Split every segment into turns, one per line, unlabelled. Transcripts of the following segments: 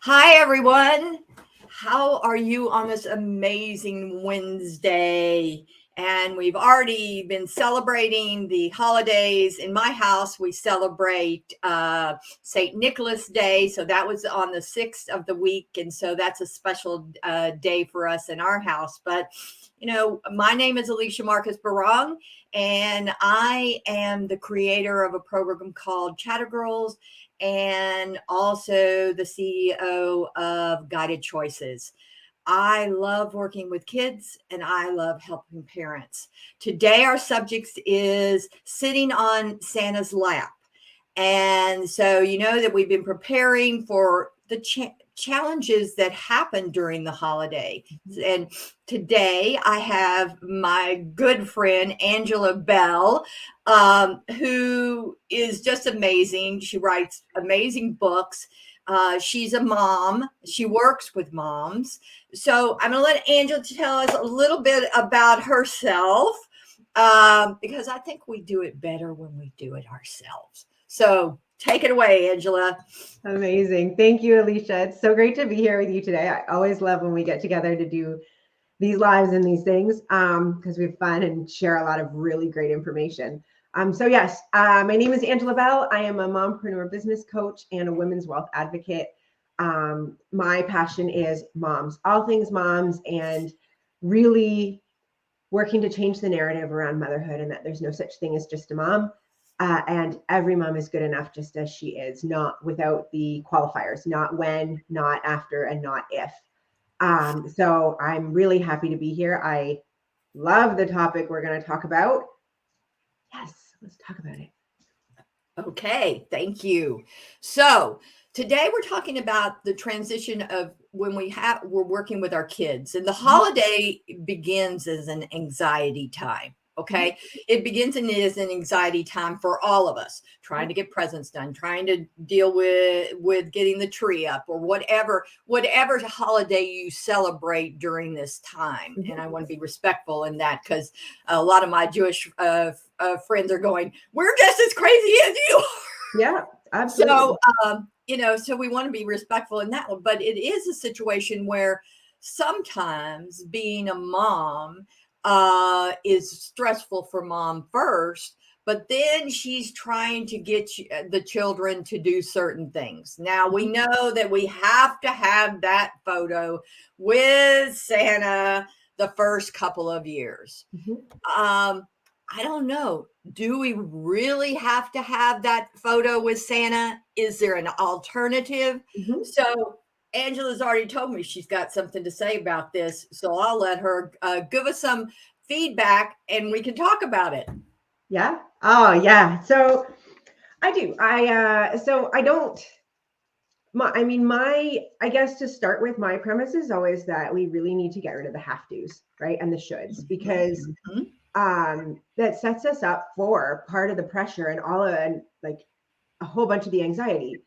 Hi, everyone. How are you on this amazing Wednesday? And we've already been celebrating the holidays. In my house, we celebrate St. Nicholas Day. So that was on the 6th of the week. And so that's a special day for us in our house. But, my name is Alicia Marcus Barong, and I am the creator of a program called Chatter Girls and also the CEO of Guided Choices. I love working with kids and I love helping parents. Today, our subject is sitting on Santa's lap. And so, you know that we've been preparing for the challenges that happen during the holiday. And today, I have my good friend, Angela Bell, who is just amazing. She writes amazing books. She's a mom. She works with moms. So I'm going to let Angela tell us a little bit about herself because I think we do it better when we do it ourselves. So take it away, Angela.
Amazing. Thank you, Alicia. It's so great to be here with you today. I always love when we get together to do these lives and these things because we have fun and share a lot of really great information. So yes, my name is Angela Bell. I am a mompreneur business coach and a women's wealth advocate. My passion is moms, all things moms, and really working to change the narrative around motherhood and that there's no such thing as just a mom. And every mom is good enough just as she is, not without the qualifiers, not when, not after, and not if. So I'm really happy to be here. I love the topic we're going to talk about. Yes, let's talk about it.
Okay, thank you. So today we're talking about the transition of when we're working with our kids, and the holiday begins as an anxiety time. Okay, it begins and it is an anxiety time for all of us, trying to get presents done, trying to deal with getting the tree up, or whatever holiday you celebrate during this time. And I want to be respectful in that because a lot of my Jewish friends are going, "We're just as crazy as you are."
Yeah, absolutely.
So we want to be respectful in that one, but it is a situation where sometimes being a mom is stressful for mom first, but then she's trying to get the children to do certain things. Now we know that we have to have that photo with Santa the first couple of years. I don't know. Do we really have to have that photo with Santa? Is there an alternative? So Angela's already told me she's got something to say about this. So I'll let her give us some feedback and we can talk about it.
Yeah. Oh, yeah. So I do. I don't. I guess to start with, my premise is always that we really need to get rid of the have tos, right? And the shoulds, because that sets us up for part of the pressure and like a whole bunch of the anxiety.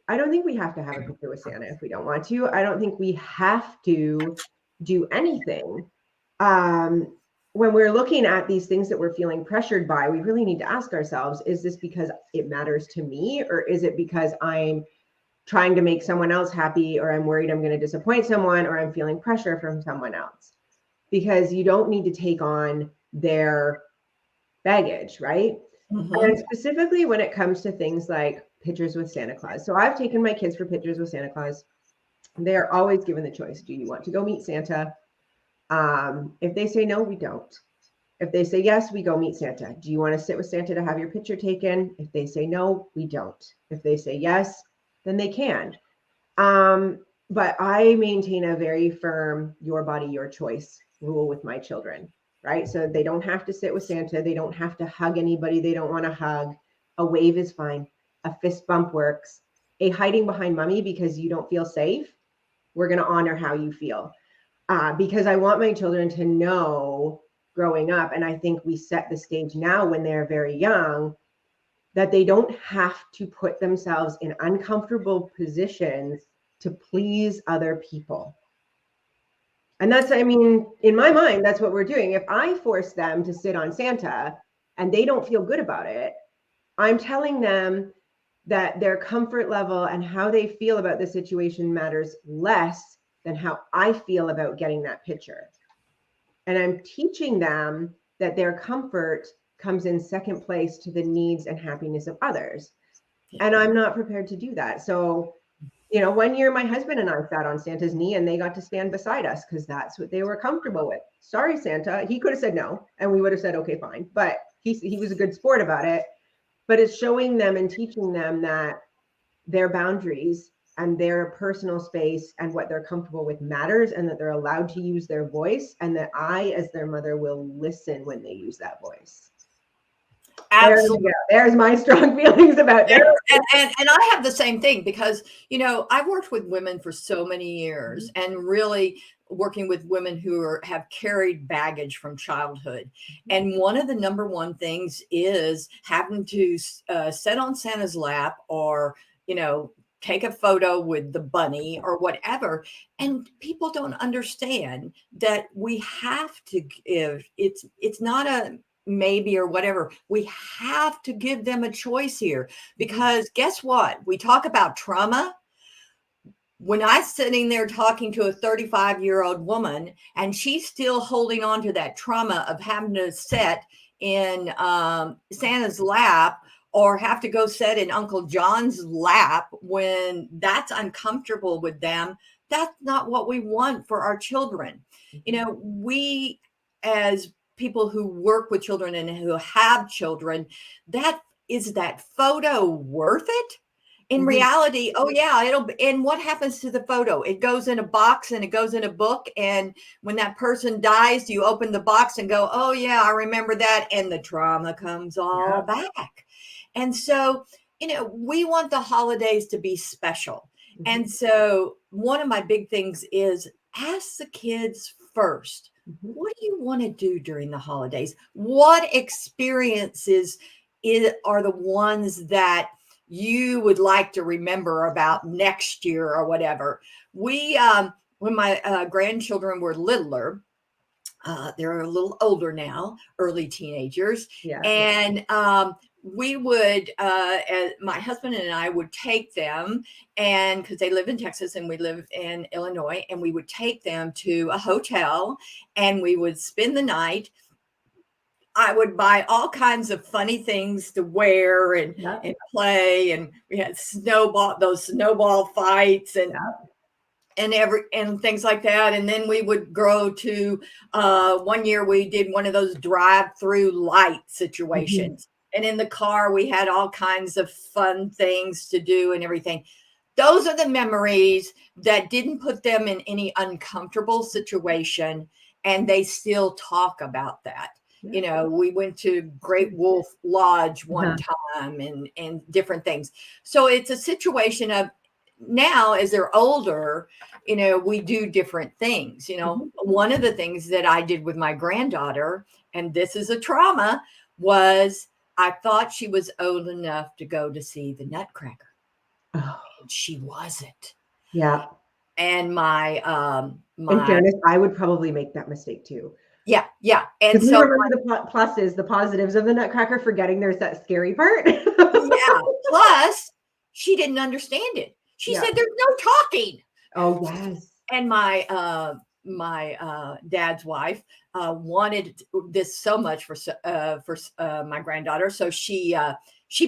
I don't think we have to have a picture with Santa if we don't want to. I don't think we have to do anything. When we're looking at these things that we're feeling pressured by, we really need to ask ourselves, is this because it matters to me, or is it because I'm trying to make someone else happy, or I'm worried I'm going to disappoint someone, or I'm feeling pressure from someone else? Because you don't need to take on their baggage, right? And specifically when it comes to things like pictures with Santa Claus. So I've taken my kids for pictures with Santa Claus. They're always given the choice. Do you want to go meet Santa? If they say no, we don't. If they say yes, we go meet Santa. Do you want to sit with Santa to have your picture taken? If they say no, we don't. If they say yes, then they can. But I maintain a very firm your body, your choice rule with my children, right? So they don't have to sit with Santa. They don't have to hug anybody they don't want to hug. A wave is fine. A fist bump works. A hiding behind mommy because you don't feel safe. We're going to honor how you feel. Because I want my children to know growing up, and I think we set the stage now when they're very young, that they don't have to put themselves in uncomfortable positions to please other people. And that's, in my mind, that's what we're doing. If I force them to sit on Santa and they don't feel good about it, I'm telling them that their comfort level and how they feel about the situation matters less than how I feel about getting that picture. And I'm teaching them that their comfort comes in second place to the needs and happiness of others. And I'm not prepared to do that. So, you know, one year my husband and I sat on Santa's knee and they got to stand beside us because that's what they were comfortable with. Sorry, Santa. He could have said no and we would have said, okay, fine. But he was a good sport about it. But it's showing them and teaching them that their boundaries and their personal space and what they're comfortable with matters, and that they're allowed to use their voice, and that I, as their mother, will listen when they use that voice.
Absolutely.
There's my strong feelings about it.
And I have the same thing because, you know, I've worked with women for so many years and really working with women who have carried baggage from childhood. And one of the number one things is having to sit on Santa's lap or, you know, take a photo with the bunny or whatever. And people don't understand that we have to give. It's not a maybe or whatever. We have to give them a choice here because guess what? We talk about trauma. When I'm sitting there talking to a 35-year-old woman and she's still holding on to that trauma of having to sit in Santa's lap or have to go sit in Uncle John's lap when that's uncomfortable with them, that's not what we want for our children. You know, we as people who work with children and who have children, that is that photo worth it? In reality, oh yeah, and what happens to the photo? It goes in a box and it goes in a book. And when that person dies, you open the box and go, oh yeah, I remember that. And the trauma comes all back. And so, you know, we want the holidays to be special. And so one of my big things is ask the kids first, what do you want to do during the holidays? What experiences are the ones that you would like to remember about next year or whatever? We, when my grandchildren were littler, they're a little older now, early teenagers. And we would, my husband and I would take them, and because they live in Texas and we live in Illinois, and we would take them to a hotel and we would spend the night. I would buy all kinds of funny things to wear and play. And we had those snowball fights and things like that. And then we would go to, one year we did one of those drive-through light situations. And in the car, we had all kinds of fun things to do and everything. Those are the memories that didn't put them in any uncomfortable situation. And they still talk about that. You know, we went to Great Wolf Lodge one time and different things. So it's a situation of now as they're older, you know, we do different things. You know, one of the things that I did with my granddaughter, and this is a trauma, was I thought she was old enough to go to see the Nutcracker. Oh. And she wasn't.
Yeah.
And my
in fairness, I would probably make that mistake too.
Yeah. And
so remember the pluses, the positives of the Nutcracker, forgetting there's that scary part.
Yeah. Plus, she didn't understand it. She said, "There's no talking."
Oh yes.
And my dad's wife wanted this so much for my granddaughter, so she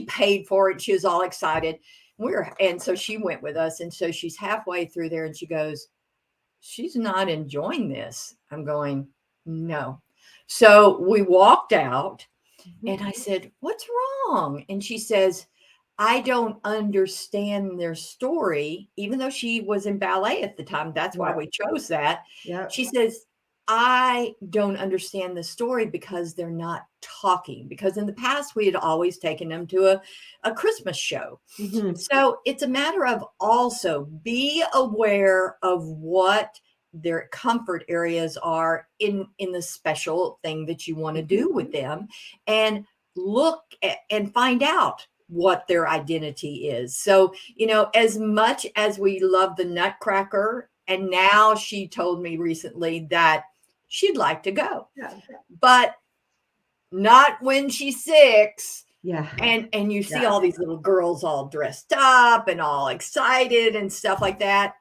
paid for it. She was all excited. And so she went with us, and so she's halfway through there, and she goes, "She's not enjoying this." I'm going, "No." So we walked out, and I said, "What's wrong?" And she says, "I don't understand their story," even though she was in ballet at the time. That's why we chose that. She says, "I don't understand the story because they're not talking." Because in the past, we had always taken them to a Christmas show. So it's a matter of also be aware of what their comfort areas are in the special thing that you want to do with them, and look and find out what their identity is. So, you know, as much as we love the Nutcracker, and now she told me recently that she'd like to go, but not when she's 6.
Yeah.
And you see
Yeah.
all these little girls all dressed up and all excited and stuff like that.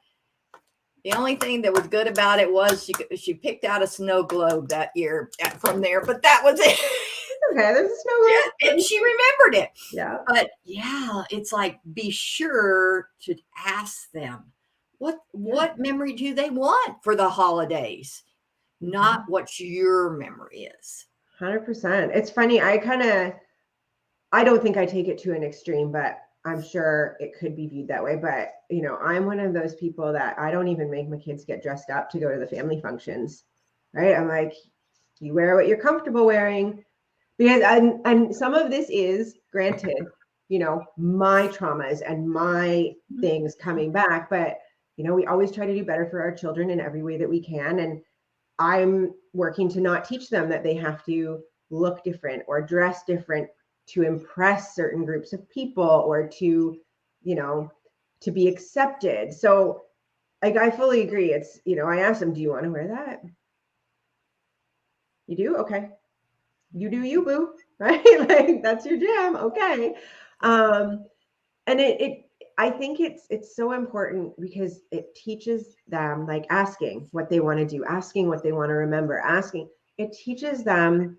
The only thing that was good about it was she picked out a snow globe that year from there, but that was it.
Okay, there's a snow globe.
Yeah, and she remembered it.
Yeah.
But yeah, it's like, be sure to ask them what memory do they want for the holidays, not what your memory is.
100%. It's funny. I don't think I take it to an extreme, but I'm sure it could be viewed that way. But, I'm one of those people that I don't even make my kids get dressed up to go to the family functions, right? I'm like, you wear what you're comfortable wearing. Because, and some of this is, granted, my traumas and my things coming back. But, we always try to do better for our children in every way that we can. And I'm working to not teach them that they have to look different or dress different to impress certain groups of people or to be accepted. So like, I fully agree. It's, I asked them, do you want to wear that? You do? Okay. You do you, boo. Right? Like, that's your jam. Okay. And I think it's so important because it teaches them, like, asking what they want to do, asking what they want to remember, it teaches them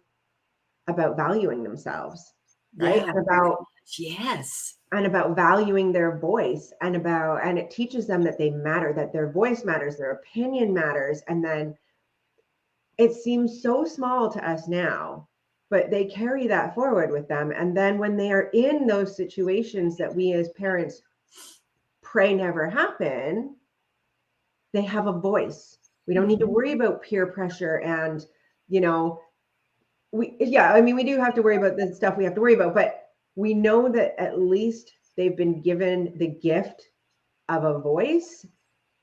about valuing themselves, right?
Yeah, yes.
And about valuing their voice and it teaches them that they matter, that their voice matters, their opinion matters. And then it seems so small to us now, but they carry that forward with them. And then when they are in those situations that we as parents pray never happen, they have a voice. We don't need to worry about peer pressure and, we do have to worry about the stuff we have to worry about, but we know that at least they've been given the gift of a voice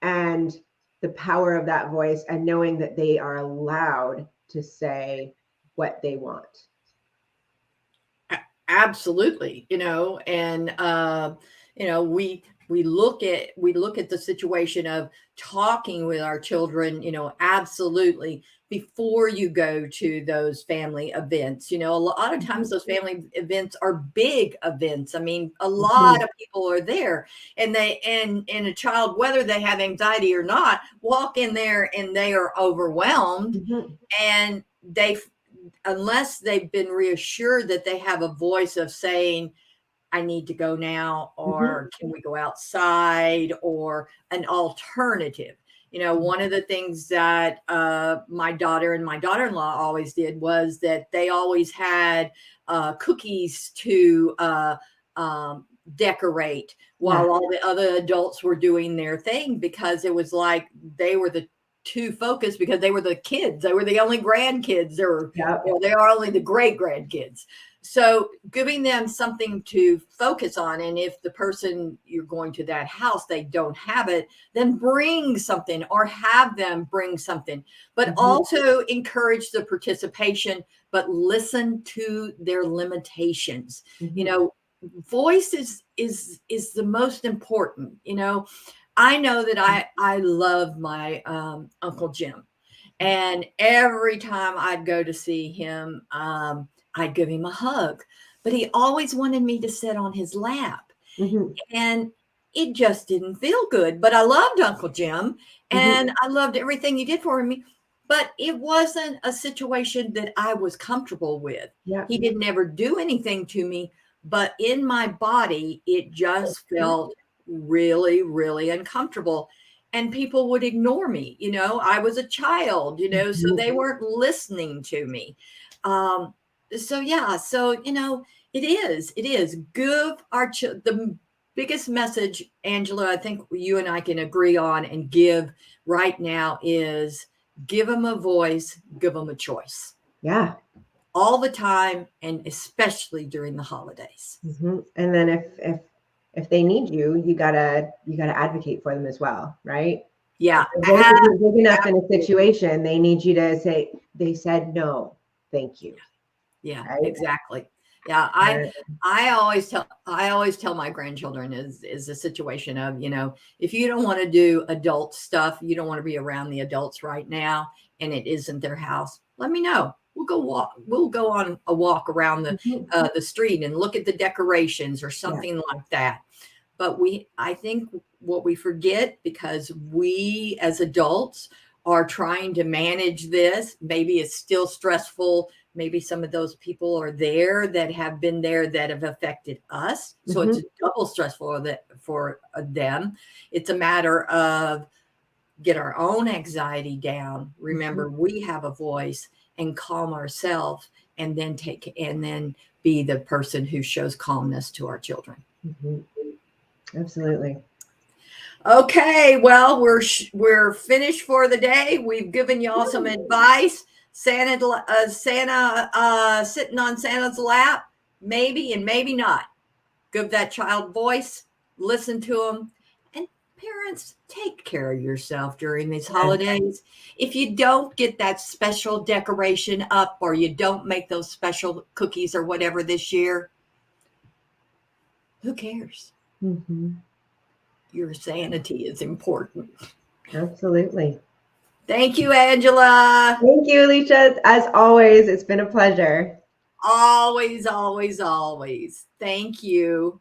and the power of that voice, and knowing that they are allowed to say what they want.
Absolutely. And we look at the situation of talking with our children, absolutely, before you go to those family events. A lot of times those family events are big events. I mean, a lot of people are there, and a child, whether they have anxiety or not, walk in there and they are overwhelmed, and unless they've been reassured that they have a voice of saying, I need to go now, or can we go outside, or an alternative. One of the things that my daughter and my daughter-in-law always did was that they always had cookies to decorate while all the other adults were doing their thing, because it was like they were the too focused, because they were the kids. They were the only grandkids, or they are only the great grandkids. So giving them something to focus on. And if the person you're going to that house, they don't have it, then bring something, or have them bring something, but also encourage the participation, but listen to their limitations. Voice is the most important. I know that I love my Uncle Jim, and every time I'd go to see him, I'd give him a hug, but he always wanted me to sit on his lap, and it just didn't feel good. But I loved Uncle Jim, and I loved everything he did for me, but it wasn't a situation that I was comfortable with. He didn't ever do anything to me, but in my body, it just felt really, really uncomfortable. And people would ignore me. I was a child, so they weren't listening to me. So it is give our the biggest message, Angela, I think you and I can agree on and give right now is give them a voice, give them a choice.
Yeah.
All the time, and especially during the holidays.
And then if they need you, you gotta advocate for them as well, right?
Yeah.
If you're big enough in a situation, they need you to say, they said no, thank you.
Yeah, right? Exactly. Yeah. I always tell my grandchildren is a situation of, if you don't want to do adult stuff, you don't want to be around the adults right now, and it isn't their house, let me know. We'll we'll go on a walk around
Mhm.
the street and look at the decorations or something like that. But I think what we forget, because we as adults are trying to manage this, maybe it's still stressful. Maybe some of those people are there that have been there that have affected us. So it's double stressful for them. It's a matter of get our own anxiety down. Remember, we have a voice, and calm ourselves, and then be the person who shows calmness to our children.
Absolutely.
Okay, well, we're finished for the day. We've given y'all some advice. Santa sitting on Santa's lap, maybe and maybe not. Give that child voice, listen to them, and parents, take care of yourself during these holidays. If you don't get that special decoration up, or you don't make those special cookies or whatever this year, who cares? Your sanity is important.
Absolutely.
Thank you, Angela.
Thank you, Alicia. As always, it's been a pleasure.
Always, always, always. Thank you.